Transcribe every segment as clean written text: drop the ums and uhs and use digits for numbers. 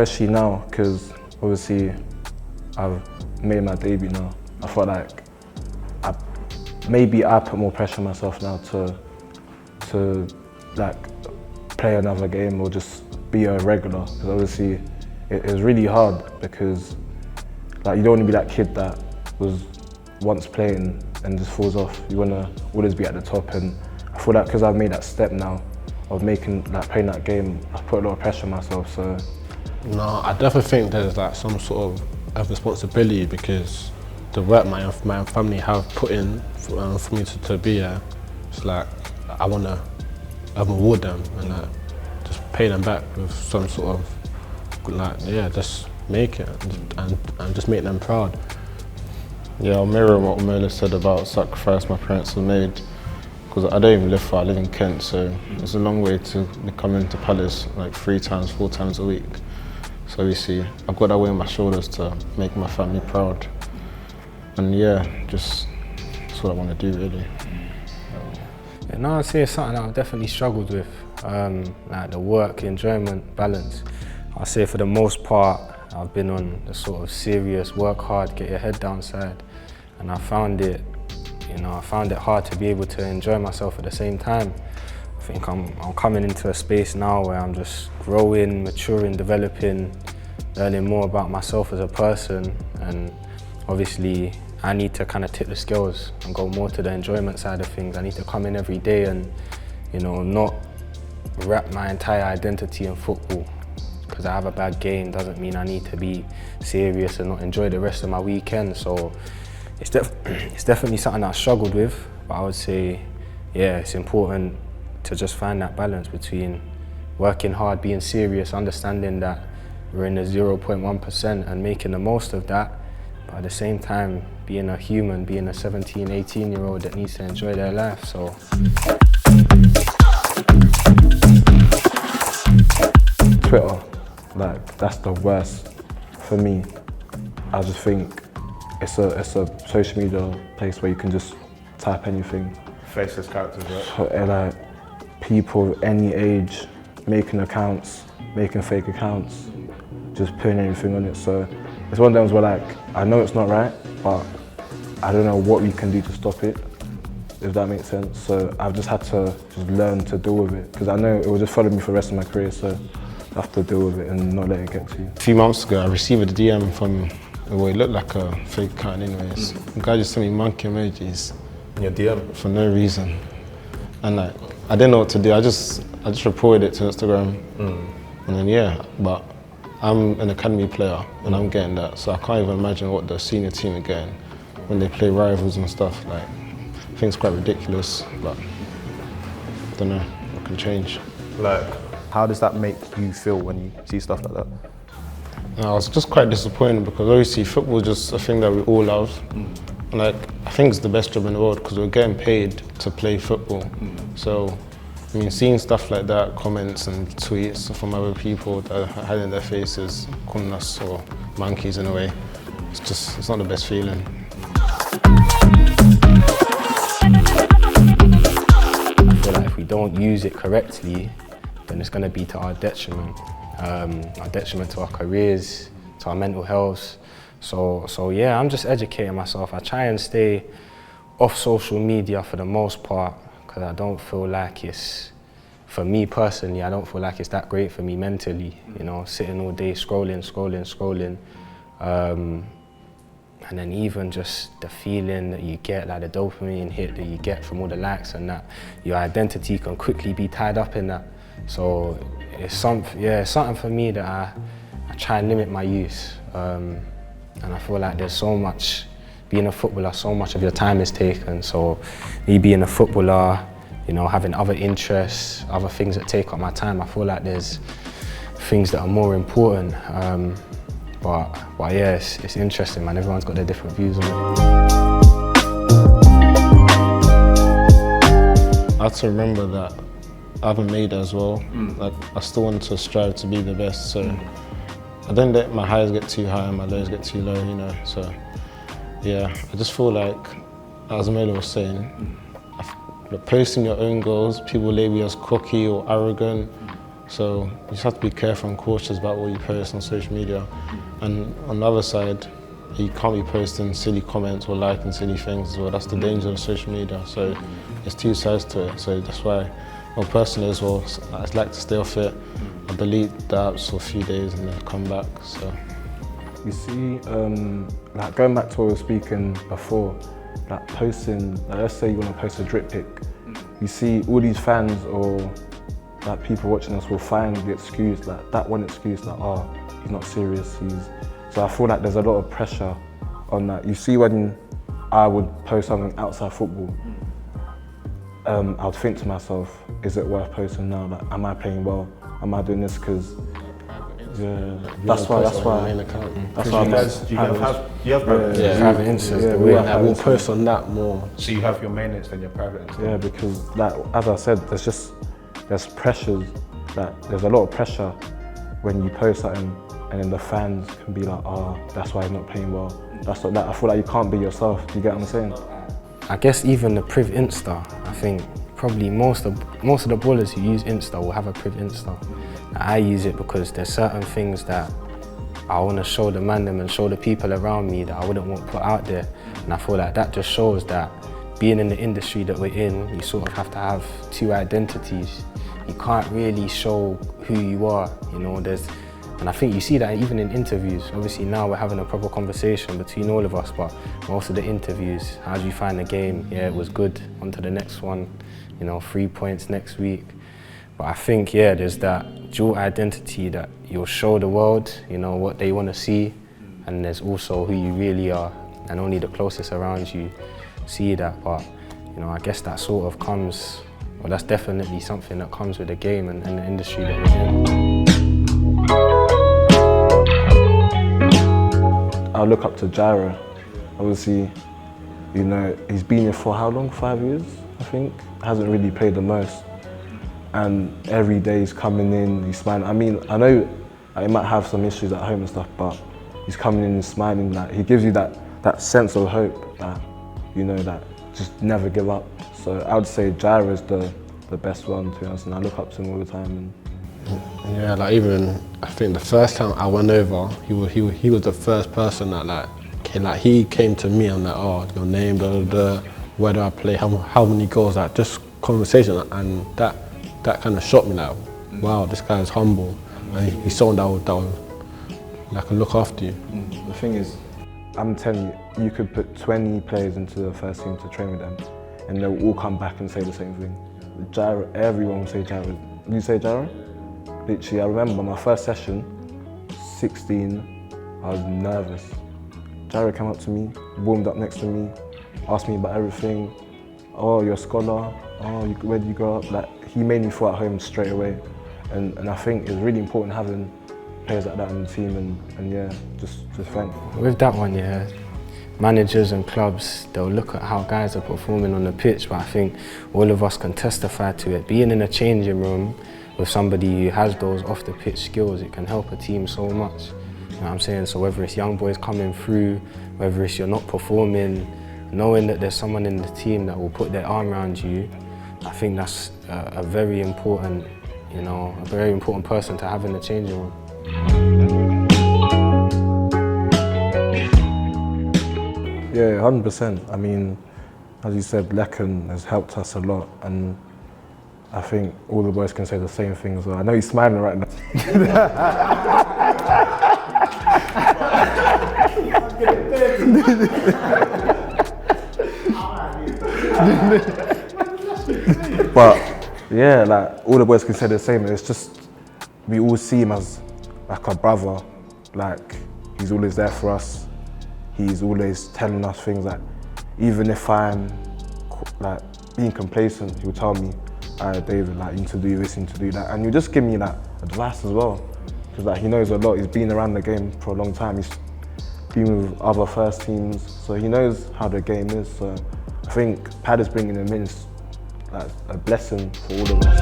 especially now, because obviously I've made my debut now. I felt like maybe I put more pressure on myself now to like play another game or just be a regular. Because obviously it was really hard because like you don't want to be that kid that was once playing and just falls off. You want to always be at the top, and I feel like because I've made that step now of playing that game, I've put a lot of pressure on myself. So no, I definitely think there's like some sort of responsibility because the work my family have put in for me to be here, it's like I want to reward them and just pay them back with some sort of just make it and just make them proud. Yeah, I'll mirror what Mola said about sacrifice my parents have made, because I don't even live far, I live in Kent, so it's a long way to be coming to Palace like 4 times a week. So obviously I've got that weight on my shoulders to make my family proud. And yeah, just that's what I want to do really. Yeah, no, I'd say it's something that I've definitely struggled with, like the work, enjoyment, balance. I'd say for the most part, I've been on the sort of serious, work hard, get your head down side, and I found it hard to be able to enjoy myself at the same time. I think I'm coming into a space now where I'm just growing, maturing, developing, learning more about myself as a person, and obviously I need to kind of tip the scales and go more to the enjoyment side of things. I need to come in every day and, not wrap my entire identity in football. Because I have a bad game doesn't mean I need to be serious and not enjoy the rest of my weekend. So it's definitely something that I struggled with, but I would say, yeah, it's important to just find that balance between working hard, being serious, understanding that we're in the 0.1% and making the most of that, but at the same time, being a human, being a 17, 18-year-old that needs to enjoy their life, so. Twitter, like that's the worst for me. I just think it's a social media place where you can just type anything. Faceless characters, right? And like people of any age making accounts, making fake accounts, just putting anything on it. So it's one of those where like I know it's not right, but I don't know what we can do to stop it, if that makes sense. So I've just had to just learn to deal with it, because I know it will just follow me for the rest of my career. So I have to deal with it and not let it get to you. A few months ago I received a DM from, well, it looked like a fake account anyways. The guy just sent me monkey emojis. In your DM? For no reason. And like, I didn't know what to do. I just reported it to Instagram. And then yeah, but I'm an academy player and I'm getting that. So I can't even imagine what the senior team are getting when they play rivals and stuff. Like, I think it's quite ridiculous, but I don't know, what can change. Like, how does that make you feel when you see stuff like that? I was just quite disappointed because obviously football is just a thing that we all love. Like, I think it's the best job in the world because we're getting paid to play football. So, I mean, seeing stuff like that, comments and tweets from other people that are hiding their faces, calling us or monkeys in a way, it's not the best feeling. I feel like if we don't use it correctly, then it's going to be to our detriment to our careers, to our mental health. So yeah, I'm just educating myself. I try and stay off social media for the most part, because I don't feel like it's, for me personally, I don't feel like it's that great for me mentally, sitting all day scrolling. And then even just the feeling that you get, like the dopamine hit that you get from all the likes and that, your identity can quickly be tied up in that. So it's something for me that I try and limit my use. And I feel like there's so much, being a footballer, so much of your time is taken. So me being a footballer, having other interests, other things that take up my time, I feel like there's things that are more important. But yeah, it's interesting, man. Everyone's got their different views on it. I have to remember that I haven't made it as well. Like, I still want to strive to be the best. So I don't let my highs get too high and my lows get too low, So yeah, I just feel like, as Mola was saying, posting your own goals, people label you as cocky or arrogant. So you just have to be careful and cautious about what you post on social media. And on the other side, you can't be posting silly comments or liking silly things as well. That's the danger of social media. So there's two sides to it. So that's why, well, personally as well, I like to stay off it. I delete the apps for a few days and then come back. So You see, like going back to what we were speaking before, like posting, like let's say you want to post a drip pic, you see all these fans or like people watching us will find the excuse, like that one excuse, like, oh, he's not serious, so I feel like there's a lot of pressure on that. You see, when I would post something outside football, I would think to myself, is it worth posting now? Like, am I playing well? Am I doing this? Because that's why main account. that's You why guys, you have private Yeah. Private Instas, the we way. have I will private post on that more. So you have your main Insta and your private Insta. Yeah, because like as I said, there's pressures. Like there's a lot of pressure when you post something, and then the fans can be like, oh, that's why he's not playing well. That's what that. I feel like you can't be yourself. Do you get what I'm saying? I guess even the Priv Insta, I think probably most of the ballers who use Insta will have a Priv Insta. I use it because there's certain things that I want to show the man them and show the people around me that I wouldn't want put out there. And I feel like that just shows that being in the industry that we're in, you sort of have to have two identities. You can't really show who you are, you know. And I think you see that even in interviews. Obviously now we're having a proper conversation between all of us, but most of the interviews, how do you find the game? Yeah, it was good, on to the next one, you know, 3 points next week. But I think, yeah, there's that dual identity that you'll show the world, you know, what they want to see, and there's also who you really are, and only the closest around you see that. But, you know, I guess that sort of comes, well, that's definitely something that comes with the game and the industry that we're in. I look up to Jairo. Obviously, you know, he's been here for how long? 5 years, I think. Hasn't really played the most. And every day he's coming in, he's smiling. I mean, I know he might have some issues at home and stuff, but he's coming in and smiling. Like, he gives you that sense of hope that, you know, that just never give up. So I would say Jairo is the best one, to be honest, and I look up to him all the time. Yeah, like even I think the first time I went over, he was the first person that he came to me and like, oh, your name, blah, blah, blah, where do I play, how many goals, like just conversation, and that kind of shocked me, like, wow, this guy is humble, and he's someone that will like look after you. The thing is, I'm telling you, you could put 20 players into the first team to train with them, and they'll all come back and say the same thing. Jairo, everyone will say Jairo. Did you say Jairo? Literally, I remember my first session, 16, I was nervous. Jairo came up to me, warmed up next to me, asked me about everything. Oh, you're a scholar? Oh, where did you grow up? Like, he made me feel at home straight away. And I think it's really important having players like that on the team, and yeah, just thank. With that one, yeah, managers and clubs, they'll look at how guys are performing on the pitch, but I think all of us can testify to it. Being in a changing room with somebody who has those off the pitch skills, it can help a team so much. You know what I'm saying? So whether it's young boys coming through, whether it's you're not performing, knowing that there's someone in the team that will put their arm around you, I think that's a very important, you know, a very important person to have in the changing room. Yeah, 100%. I mean, as you said, Lekan has helped us a lot, and I think all the boys can say the same thing as well. I know he's smiling right now. But yeah, like all the boys can say the same. It's just we all see him as like a brother. Like he's always there for us. He's always telling us things like, even if I'm like being complacent, he'll tell me, "Alright, David, like you need to do this, you need to do that," and he'll just give me like advice as well, because like he knows a lot. He's been around the game for a long time. He's been with other first teams, so he knows how the game is. So I think Pad is bringing him in is like a blessing for all of us.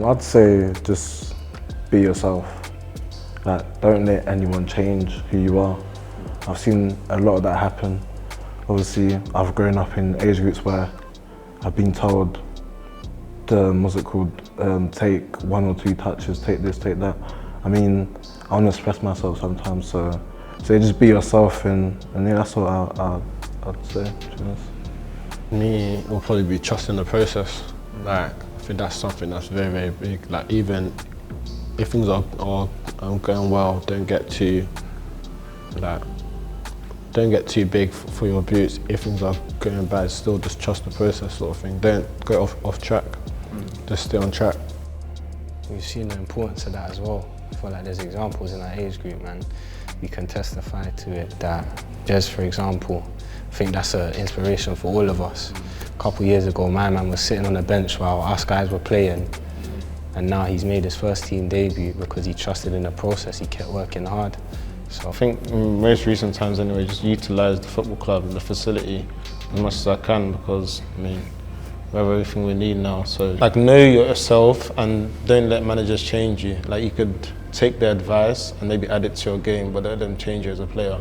I'd say just be yourself. Like, don't let anyone change who you are. I've seen a lot of that happen. Obviously, I've grown up in age groups where I've been told what's it called, take 1 or 2 touches, take this, take that. I mean, I want to express myself sometimes, so just be yourself, and yeah, that's what I'd say, to be honest. Me, it will probably be trusting the process. Like, I think that's something that's very, very big. Like, even if things are going well, don't get too big for your boots. If things are going bad, still just trust the process, sort of thing. Don't go off track. Just stay on track. We've seen the importance of that as well. I feel like there's examples in our age group, man. We can testify to it that, just for example, I think that's an inspiration for all of us. A couple years ago, my man was sitting on the bench while us guys were playing, and now he's made his first team debut because he trusted in the process, he kept working hard. So I think in most recent times anyway, just utilise the football club and the facility as much as I can, because I mean, we have everything we need now. So like, know yourself and don't let managers change you. Like, you could take their advice and maybe add it to your game, but let them change you as a player.